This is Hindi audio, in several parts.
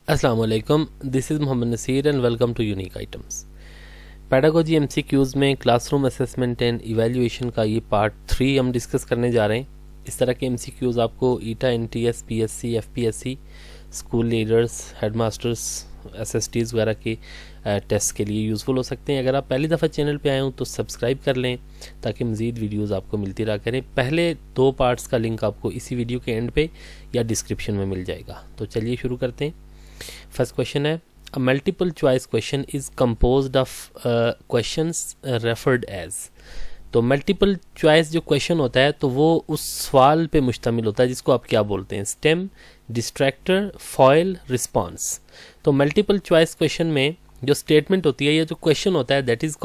अस्सलाम वालेकुम, this is Mohammad Naseer and welcome to unique items. Pedagogy MCQs में क्लासरूम असेसमेंट एंड इवैल्यूएशन का ये पार्ट 3 हम डिस्कस करने जा रहे हैं। इस तरह के एमसीक्यूज़ आपको ईटा, NTS, PSC, FPSC, school leaders, headmasters, SSTs वगैरह के टेस्ट के लिए यूज़फुल हो सकते हैं। अगर आप पहली दफ़ा चैनल पे आए हो तो सब्सक्राइब कर लें ताकि मज़ीद वीडियोज़ आपको मिलती रहा करें। पहले 2 पार्ट्स का लिंक आपको इसी वीडियो के एंड पे या डिस्क्रिप्शन में मिल जाएगा। तो चलिए शुरू करते हैं। फर्स्ट क्वेश्चन है, a multiple choice question is composed of questions referred as. तो मल्टीपल चॉइस जो क्वेश्चन होता है तो वो उस सवाल पे मुश्तमिल होता है जिसको आप क्या बोलते हैं, स्टेम, डिस्ट्रैक्टर, फॉयल, रिस्पॉन्स। तो मल्टीपल चॉइस क्वेश्चन में जो स्टेटमेंट होती है या जो क्वेश्चन होता है दैट इज़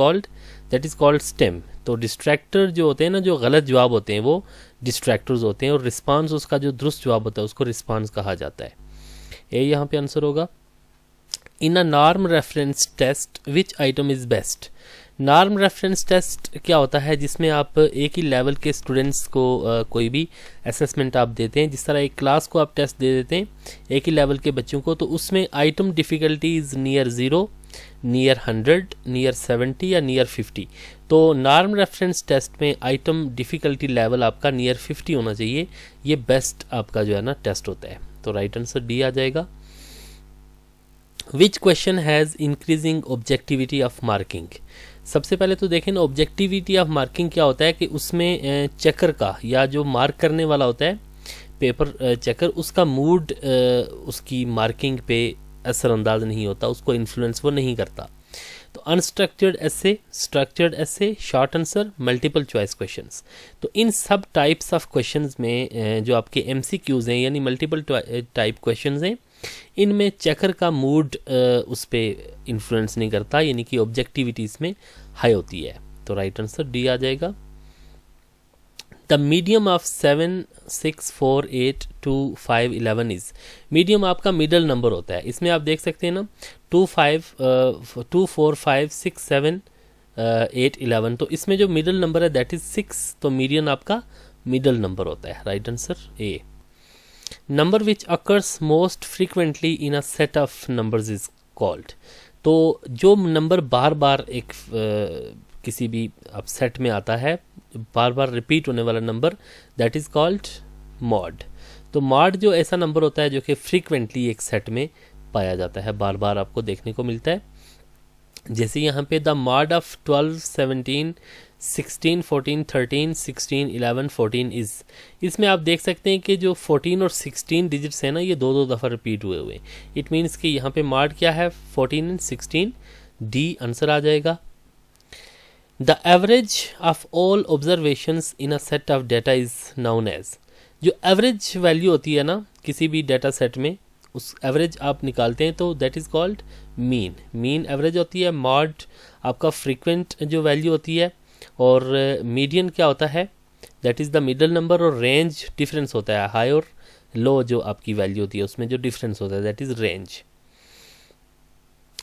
कॉल्ड स्टेम। तो डिस्ट्रैक्टर जो होते हैं ना, जो गलत जवाब होते हैं वो डिस्ट्रैक्टर्स होते हैं, और रिस्पॉन्स उसका जो दुरुस्त जवाब होता है उसको रिस्पॉन्स कहा जाता है। ये यहाँ पे आंसर होगा। In a norm reference test which item is best. Norm reference test क्या होता है, जिसमें आप एक ही लेवल के स्टूडेंट्स को कोई भी असेसमेंट आप देते हैं। जिस तरह एक क्लास को आप टेस्ट दे देते हैं एक ही लेवल के बच्चों को, तो उसमें item difficulty is near 0, near 100, near 70 या नियर 50। तो नॉर्म रेफरेंस टेस्ट में आइटम डिफ़िकल्टी लेवल आपका नियर 50 होना चाहिए। ये बेस्ट आपका जो है ना टेस्ट होता है। तो राइट आंसर डी आ जाएगा। Which question has increasing objectivity of marking. सबसे पहले तो देखें ना, ऑब्जेक्टिविटी ऑफ मार्किंग क्या होता है कि उसमें चेकर का या जो मार्क करने वाला होता है पेपर चेकर, उसका मूड उसकी मार्किंग पे असरअंदाज नहीं होता, उसको इन्फ्लुएंस वो नहीं करता। तो unstructured essay, structured essay, short answer, multiple choice questions. तो इन सब टाइप्स ऑफ क्वेश्चंस में जो आपके एमसीक्यूज हैं यानी मल्टीपल टाइप क्वेश्चंस हैं, इनमें चेकर का मूड उस पर इन्फ्लुएंस नहीं करता, यानी कि ऑब्जेक्टिविटी इसमें हाई होती है। तो राइट आंसर डी आ जाएगा। The medium of 7, 6, 4, 8, 2, 5, 11 is. Medium आपका मिडल नंबर होता है। इसमें आप देख सकते हैं ना 2, 4, 5, 6, 7, 8, 11। तो इसमें जो मिडल नंबर है दैट इज 6। तो मीडियन आपका मिडल नंबर होता है। Right answer A. Number which occurs most frequently in a set of numbers is called. तो जो नंबर बार बार एक किसी भी अब सेट में आता है, बार बार रिपीट होने वाला number, that is called mod. तो मॉड जो ऐसा नंबर होता है जो कि फ्रीक्वेंटली एक सेट में पाया जाता है, बार बार आपको देखने को मिलता है। जैसे यहाँ पे द मॉड ऑफ 12, 17, 16, 14, 13, 16, 11, 14 इज़। इसमें आप देख सकते हैं कि जो 14 और 16 डिजिट्स हैं ना, ये 2 दफ़ा रिपीट हुए हुए। इट मीन्स कि यहाँ पे मॉड क्या है, 14 एंड 16। डी आंसर आ जाएगा। The average of all observations in a set of data is known as. जो एवरेज वैल्यू होती है ना किसी भी डाटा सेट में, उस एवरेज आप निकालते हैं तो that is called mean. Mean average होती है। मॉड आपका फ्रीक्वेंट जो वैल्यू होती है, और मीडियन क्या होता है, that is the middle number. और रेंज डिफरेंस होता है, हाई और लो जो आपकी वैल्यू होती है उसमें जो डिफरेंस होता है that is range.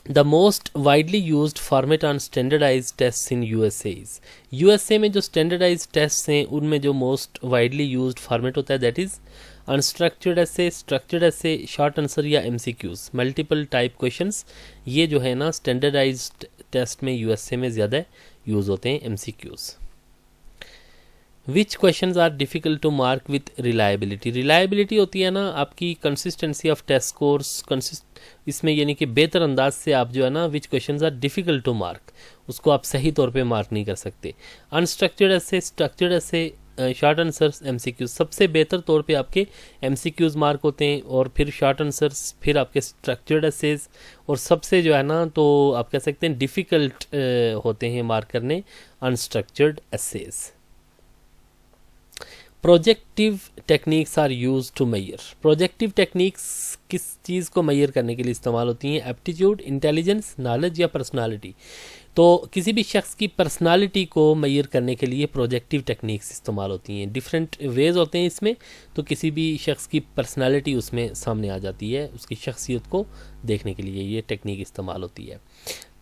The most widely used format on standardise test in USA is. USA में जो स्टैंडर्डाइज टेस्ट हैं उनमें जो मोस्ट वाइडली यूज्ड फॉर्मेट होता है that is unstructured essay, structured essay, short answer या एमसीक्यूज, मल्टीपल टाइप क्वेश्चंस। ये जो है ना स्टैंडर्डाइज टेस्ट में यूएसए में ज़्यादा यूज़ होते हैं MCQs. Which questions are difficult to mark with reliability. Reliability होती है ना आपकी कंसिस्टेंसी ऑफ टेस्ट स्कोर्स, इसमें यानी कि बेहतर अंदाज से आप जो है ना which questions are difficult to mark, उसको आप सही तौर पे मार्क नहीं कर सकते। अनस्ट्रक्चर्ड ऐसे, स्ट्रक्चर्ड ऐसे, शॉर्ट आंसर्स, एमसीक्यूज, सबसे बेहतर तौर पे आपके एमसीक्यूज मार्क होते हैं, और फिर शॉर्ट आंसर्स, फिर आपके स्ट्रक्चर्ड एसेज, और सबसे जो है ना तो आप कह सकते हैं डिफ़िकल्ट होते हैं मार्क करने unstructured essays. Projective techniques are use to measure. Projective techniques किस चीज़ को मेजर करने के लिए इस्तेमाल होती हैं, एप्टीट्यूड, इंटेलिजेंस, नॉलेज या पर्सनालिटी। तो किसी भी शख्स की पर्सनालिटी को मेजर करने के लिए प्रोजेक्टिव टेक्निक्स इस्तेमाल होती हैं। डिफरेंट वेज होते हैं इसमें, तो किसी भी शख्स की पर्सनालिटी उसमें सामने आ जाती है, उसकी शख्सियत को देखने के लिए ये टेक्निक इस्तेमाल होती है।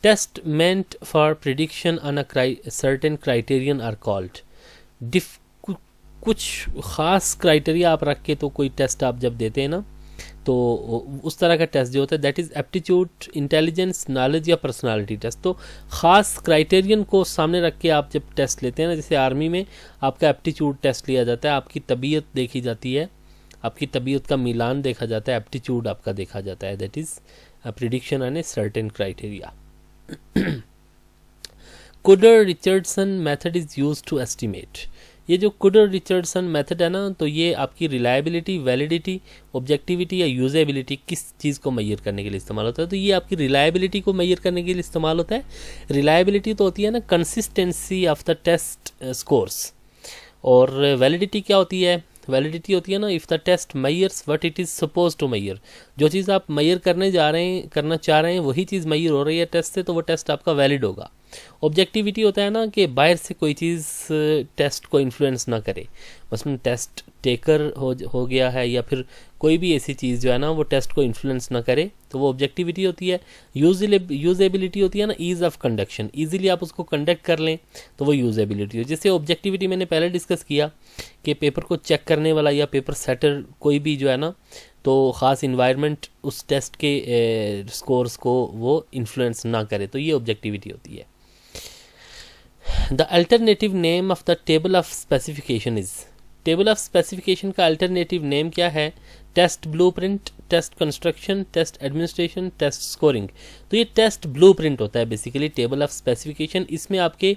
Test meant for prediction on a certain criterion are called. कुछ ख़ास क्राइटेरिया आप रख के तो कोई टेस्ट आप जब देते हैं ना, तो उस तरह का टेस्ट जो होता है that is aptitude, intelligence, knowledge या पर्सनालिटी टेस्ट। तो ख़ास क्राइटेरियन को सामने रख के आप जब टेस्ट लेते हैं ना, जैसे आर्मी में आपका एप्टीट्यूड टेस्ट लिया जाता है, आपकी तबीयत देखी जाती है, आपकी तबीयत का मिलान देखा जाता है, एप्टीट्यूड आपका देखा जाता है, that is prediction on a certain criteria. Kuder Richardson method is use to estimate. ये जो कुडर रिचर्डसन मेथड है ना, तो ये आपकी रिलायबिलिटी, वैलिडिटी, ऑब्जेक्टिविटी या यूजेबिलिटी किस चीज़ को मेजर करने के लिए इस्तेमाल होता है? तो ये आपकी रिलायबिलिटी को मेजर करने के लिए इस्तेमाल होता है। रिलायबिलिटी तो होती है ना consistency of the test scores, और वैलिडिटी क्या होती है? वैलिडिटी होती है ना if the test measures what it is suppose to measure. जो चीज़ आप मेजर करना चाह रहे हैं वही चीज़ मेजर हो रही है टेस्ट से, तो वो टेस्ट आपका वैलिड होगा। ऑब्जेक्टिविटी होता है ना कि बाहर से कोई चीज़ टेस्ट को इन्फ्लुएंस ना करे, मसलन टेस्ट टेकर हो गया है या फिर कोई भी ऐसी चीज़ जो है ना वो टेस्ट को इन्फ्लुएंस ना करे, तो वो ऑब्जेक्टिविटी होती है। यूजेबिलिटी होती है ना ईज़ ऑफ कंडक्शन, ईजिली आप उसको कंडक्ट कर लें तो वो यूजेबिलिटी हो। जैसे ऑब्जेक्टिविटी मैंने पहले डिस्कस किया कि पेपर को चेक करने वाला या पेपर सेटर कोई भी जो है ना, तो ख़ास इन्वायरमेंट उस टेस्ट के स्कोर्स को वो इन्फ्लुएंस ना करे, तो ये ऑब्जेक्टिविटी होती है। The alternative name of the table of specification is, table of specification का अल्टरनेटिव नेम क्या है? Test blueprint, test construction, test administration, test scoring. तो ये टेस्ट ब्लूप्रिंट होता है बेसिकली टेबल ऑफ स्पेसिफिकेशन। इसमें आपके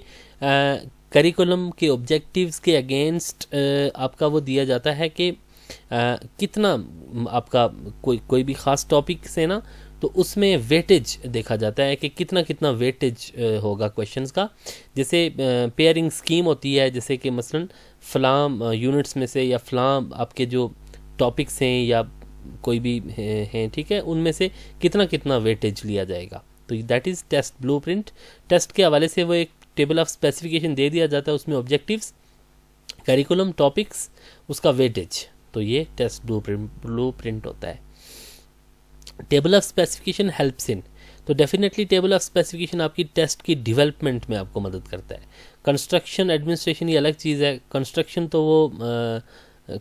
करिकुलम के ऑब्जेक्टिव्स के अगेंस्ट आपका वो दिया जाता है कि कितना आपका कोई भी ख़ास टॉपिक से ना, तो उसमें वेटेज देखा जाता है कि कितना वेटेज होगा क्वेश्चंस का। जैसे पेयरिंग स्कीम होती है, जैसे कि मसलन फ़लाम यूनिट्स में से या फ़लाम आपके जो टॉपिक्स हैं या कोई भी हैं, ठीक है, उनमें से कितना वेटेज लिया जाएगा। तो that is test blueprint. Test के हवाले से वो एक टेबल ऑफ स्पेसिफिकेशन दे दिया जाता है, उसमें ऑब्जेक्टिव्स, करिकुलम, टॉपिक्स, उसका वेटेज, तो ये टेस्ट ब्लूप्रिंट होता है। Table of specification helps in, तो डेफिनेटली टेबल ऑफ स्पेसिफिकेशन आपकी टेस्ट की डेवलपमेंट में आपको मदद करता है। कंस्ट्रक्शन, एडमिनिस्ट्रेशन ये अलग चीज़ है। कंस्ट्रक्शन तो वो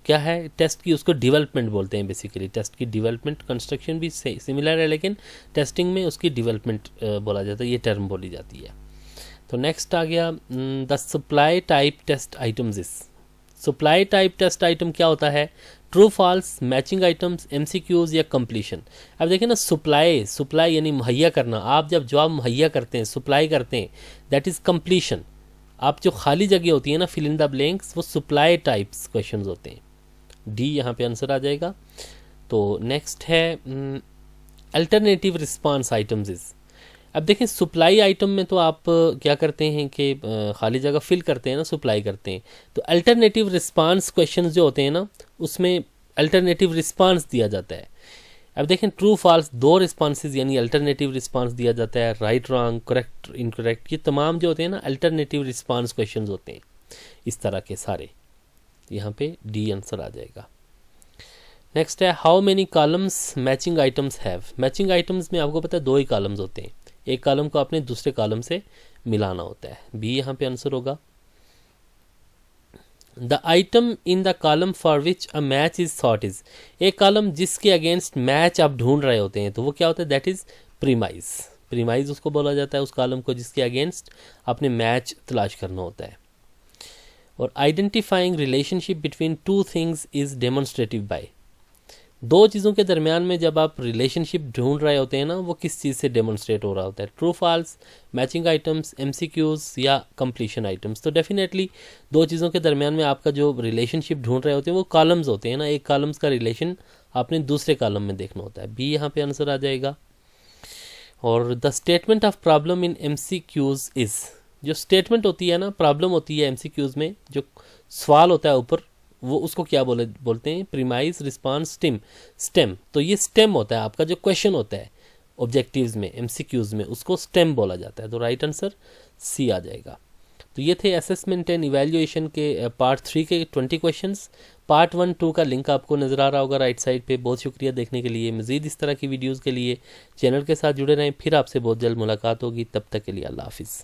क्या है टेस्ट की, उसको डेवलपमेंट बोलते हैं बेसिकली, टेस्ट की डेवलपमेंट। कंस्ट्रक्शन भी सिमिलर है लेकिन टेस्टिंग में उसकी डेवलपमेंट बोला जाता है, ये टर्म बोली जाती है। तो नेक्स्ट आ गया the supply type test items is. Supply type test item क्या होता है? True false, matching items, MCQs या कंप्लीशन। अब देखिए ना, सप्लाई यानी मुहैया करना। आप जब जवाब मुहैया करते हैं, सप्लाई करते हैं, दैट इज़ कंप्लीशन। आप जो खाली जगह होती है ना, फिल इन द ब्लैंक्स, वो सप्लाई टाइप्स क्वेश्चंस होते हैं। डी यहाँ पे आंसर आ जाएगा। तो नेक्स्ट है अल्टरनेटिव रिस्पांस आइटम्स इज। अब देखें सप्लाई आइटम में तो आप क्या करते हैं कि खाली जगह फिल करते हैं ना, सप्लाई करते हैं। तो अल्टरनेटिव रिस्पांस क्वेश्चंस जो होते हैं ना, उसमें अल्टरनेटिव रिस्पांस दिया जाता है। अब देखें ट्रू फॉल्स, दो रिस्पांसेस यानी अल्टरनेटिव रिस्पांस दिया जाता है। राइट, रॉन्ग, करेक्ट, इनकरेक्ट, ये तमाम जो होते हैं ना अल्टरनेटिव रिस्पांस क्वेश्चंस होते हैं, इस तरह के सारे। यहाँ पे डी आंसर आ जाएगा। नेक्स्ट है how many columns matching items have. Matching items में आपको पता है 2 ही कॉलम्स होते हैं, एक कॉलम को आपने दूसरे कॉलम से मिलाना होता है। बी यहाँ पे आंसर होगा। The item in the column for which a match is sought is. एक कॉलम जिसके अगेंस्ट मैच आप ढूंढ रहे होते हैं, तो वो क्या होता है? That is premise. प्रीमाइज उसको बोला जाता है, उस कॉलम को जिसके अगेंस्ट आपने मैच तलाश करना होता है। और identifying relationship between 2 things is demonstrative by. 2 चीज़ों के दरमियान में जब आप रिलेशनशिप ढूंढ रहे होते हैं ना, वो किस चीज़ से डेमोन्स्ट्रेट हो रहा होता है? True false, matching items, MCQs या कंप्लीशन आइटम्स। तो डेफिनेटली 2 चीज़ों के दरमियान में आपका जो रिलेशनशिप ढूंढ रहे होते हैं वो कॉलम्स होते हैं ना, एक कॉलम्स का रिलेशन आपने दूसरे कॉलम में देखना होता है। बी यहाँ पे आंसर आ जाएगा। और the statement of problem in MCQs is. जो स्टेटमेंट होती है ना, प्रॉब्लम होती है एमसीक्यूज में, जो सवाल होता है ऊपर, वो उसको क्या बोलते हैं? Premise, response, stem. तो ये स्टेम होता है आपका जो क्वेश्चन होता है ऑब्जेक्टिव्स में, एमसीक्यूज में, उसको स्टेम बोला जाता है। तो राइट आंसर सी आ जाएगा। तो ये थे असेसमेंट एंड इवैल्यूएशन के पार्ट 3 के 20 क्वेश्चंस। पार्ट 1, 2 का लिंक आपको नज़र आ रहा होगा राइट साइड पे। बहुत शुक्रिया देखने के लिए। मज़ीद इस तरह की वीडियोज़ के लिए चैनल के साथ जुड़े रहें। फिर आपसे बहुत जल्द मुलाकात होगी, तब तक के लिए अल्लाह हाफिज़।